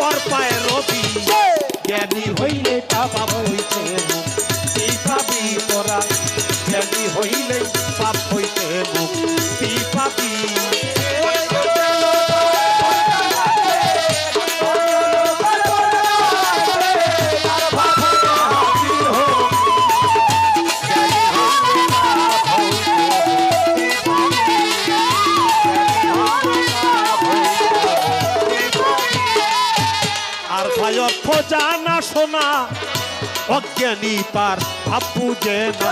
পর পায় রবি জ্ঞানী হইলে পাপ হইতে মুক্তি পাবি তোরা জ্ঞানী হইলে পাপ হইতে মুক্তি পাবি অর্থ জানা শোনা অজ্ঞানী তার ভাব বুঝে না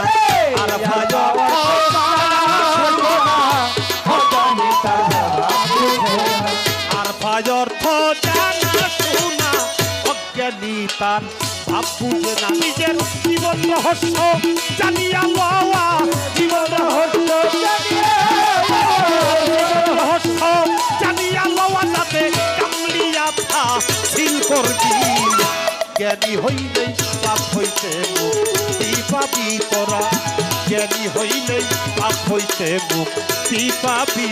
আর ভাই অর্থ জানা শোনা অজ্ঞানী তার ভাব বুঝে না নিজের জীবন রহস্য জানিয়া লওয়া জীবন রহস্য জানিয়া লওয়া যাতে কামলিয়া থা সিল করবি জ্ঞানী হইলেই পাপ হইতে মুক্তি পাবি তোরা জ্ঞানী হইলেই পাপ হইতে মুক্তি পাবি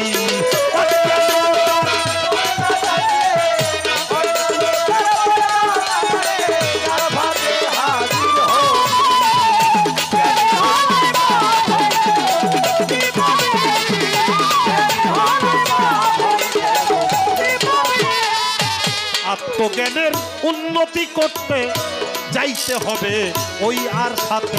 আত্মজ্ঞানের উন্নতি করতে যাইতে হবে ওই আর সাথে